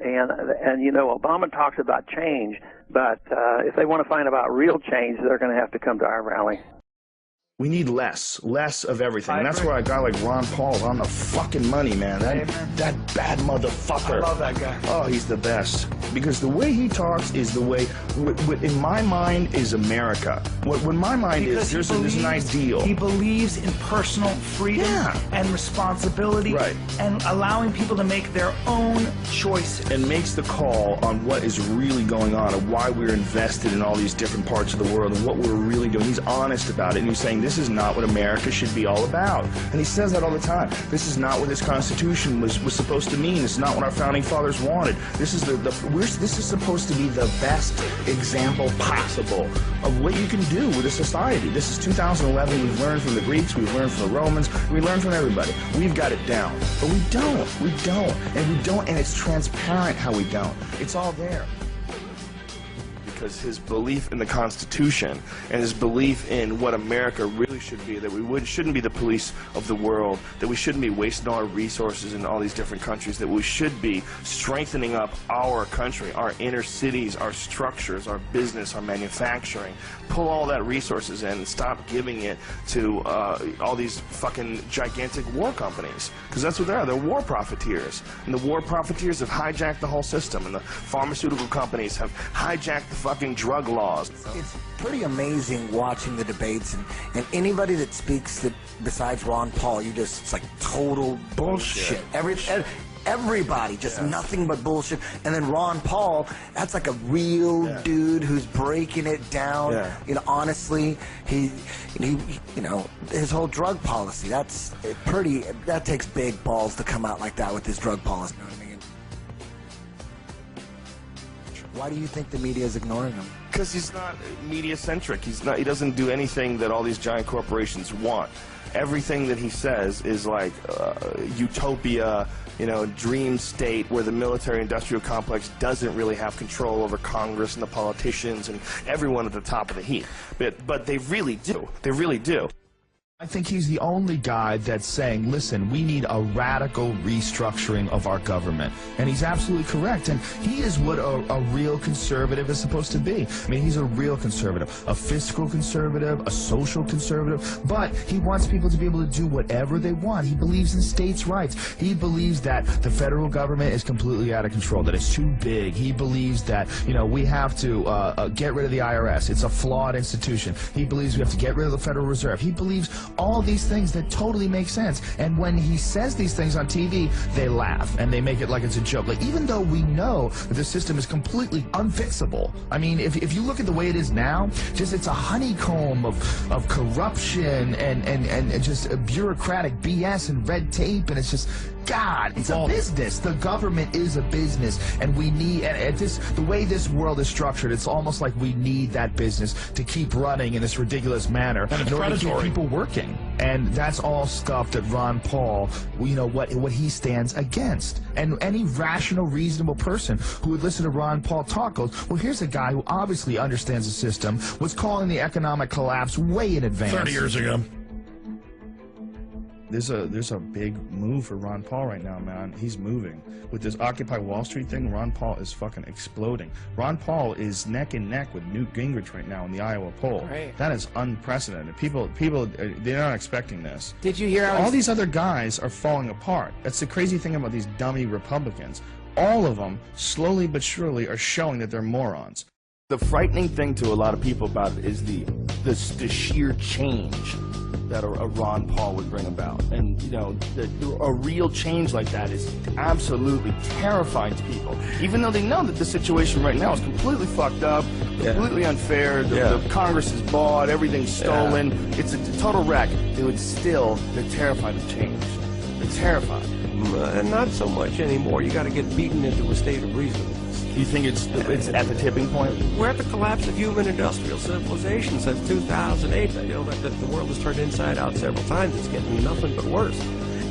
And you know, Obama talks about change, but if they want to find about real change, they're going to have to come to our rally. We need less of everything. And that's where a guy like Ron Paul is on the fucking money, man. That bad motherfucker. I love that guy. Oh, he's the best. Because the way he talks is the way, what in my mind is America. What my mind is, there's an ideal. He believes in personal freedom and responsibility and allowing people to make their own choices. And makes the call on what is really going on and why we're invested in all these different parts of the world and what we're really doing. He's honest about it, and he's saying, this is not what America should be all about. And he says that all the time. This is not what this Constitution was supposed to mean. It's not what our founding fathers wanted. This is this is supposed to be the best example possible of what you can do with a society. This is 2011. We've learned from the Greeks. We've learned from the Romans. We learned from everybody. We've got it down. But we don't. And it's transparent how we don't. It's all there. Because his belief in the Constitution and his belief in what America really should be, that we shouldn't be the police of the world, that we shouldn't be wasting all our resources in all these different countries, that we should be strengthening up our country, our inner cities, our structures, our business, our manufacturing, pull all that resources in and stop giving it to all these fucking gigantic war companies, because that's what they are. They're war profiteers, and the war profiteers have hijacked the whole system, and the pharmaceutical companies have hijacked the fucking drug laws. It's pretty amazing watching the debates, and anybody that speaks that besides Ron Paul, it's like total bullshit. Everybody, just nothing but bullshit. And then Ron Paul, that's like a real dude who's breaking it down. You know, honestly, he you know, his whole drug policy, that takes big balls to come out like that with his drug policy. You know what I mean? Why do you think the media is ignoring him? Because he's not media-centric. He doesn't do anything that all these giant corporations want. Everything that he says is like utopia, you know, dream state where the military-industrial complex doesn't really have control over Congress and the politicians and everyone at the top of the heap. But they really do. They really do. I think he's the only guy that's saying, listen, we need a radical restructuring of our government. And he's absolutely correct. And he is what a real conservative is supposed to be. I mean, he's a real conservative, a fiscal conservative, a social conservative, but he wants people to be able to do whatever they want. He believes in states' rights. He believes that the federal government is completely out of control, that it's too big. He believes that, you know, we have to get rid of the IRS. It's a flawed institution. He believes we have to get rid of the Federal Reserve. He believes all these things that totally make sense. And when he says these things on TV, they laugh and they make it like it's a joke. Like, even though we know that the system is completely unfixable. I mean, if you look at the way it is now, it's a honeycomb of corruption and just bureaucratic BS and red tape, and it's just, God, it's a business. The government is a business, and we need, the way this world is structured, it's almost like we need that business to keep running in this ridiculous manner in order to keep people working. And that's all stuff that Ron Paul, you know, what he stands against. And any rational, reasonable person who would listen to Ron Paul talk goes, well, here's a guy who obviously understands the system, was calling the economic collapse way in advance. 30 years ago. There's a big move for Ron Paul right now, man. He's moving. With this Occupy Wall Street thing, Ron Paul is fucking exploding. Ron Paul is neck and neck with Newt Gingrich right now in the Iowa poll. Right. That is unprecedented. People, they're not expecting this. Did you hear all these other guys are falling apart? That's the crazy thing about these dummy Republicans. All of them, slowly but surely, are showing that they're morons. The frightening thing to a lot of people about it is the sheer change that a Ron Paul would bring about. And, you know, a real change like that is absolutely terrifying to people. Even though they know that the situation right now is completely fucked up, completely unfair, the Congress is bought, everything's stolen, it's a total wreck. They're terrified of change. They're terrified. Not so much anymore. You got to get beaten into a state of reasonableness. You think it's at the tipping point? We're at the collapse of human industrial civilization since 2008. You know that the world has turned inside out several times. It's getting nothing but worse.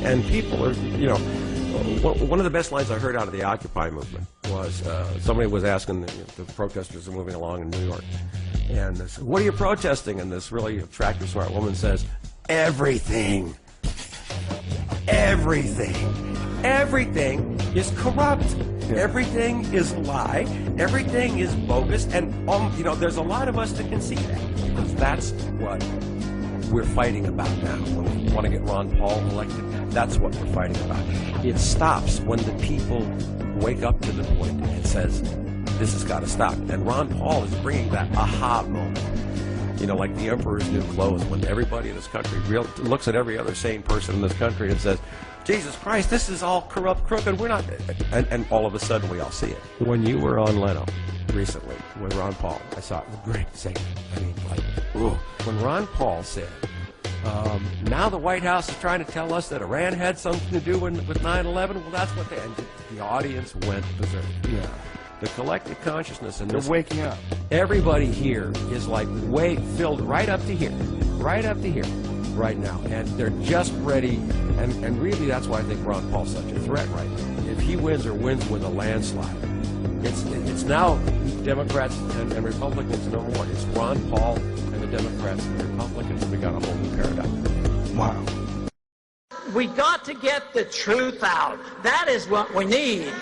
And people are, you know, one of the best lines I heard out of the Occupy movement was somebody was asking, the protesters are moving along in New York, and they said, what are you protesting? And this really attractive, smart woman says, everything. Everything. Everything is corrupt. Everything is a lie. Everything is bogus. And, you know, there's a lot of us that can see that, because that's what we're fighting about now. When we want to get Ron Paul elected, that's what we're fighting about. It stops when the people wake up to the point and says, this has got to stop. And Ron Paul is bringing that aha moment. You know, like the emperor's new clothes, when everybody in this country looks at every other sane person in this country and says, Jesus Christ, this is all corrupt, crooked, we're not, and all of a sudden we all see it. When you were on Leno recently with Ron Paul, I saw it, the great thing. I mean, like, ooh. When Ron Paul said, now the White House is trying to tell us that Iran had something to do with 9/11, well, that's what they, and the audience went berserk. Yeah. The collective consciousness in this. They're waking up. Everybody here is like filled right up to here right now, and they're just ready, and really that's why I think Ron Paul's such a threat right now. If he wins, or wins with a landslide, it's now Democrats and Republicans no more. It's Ron Paul and the Democrats and the Republicans. We got a whole new paradigm. Wow. We got to get the truth out. That is what we need.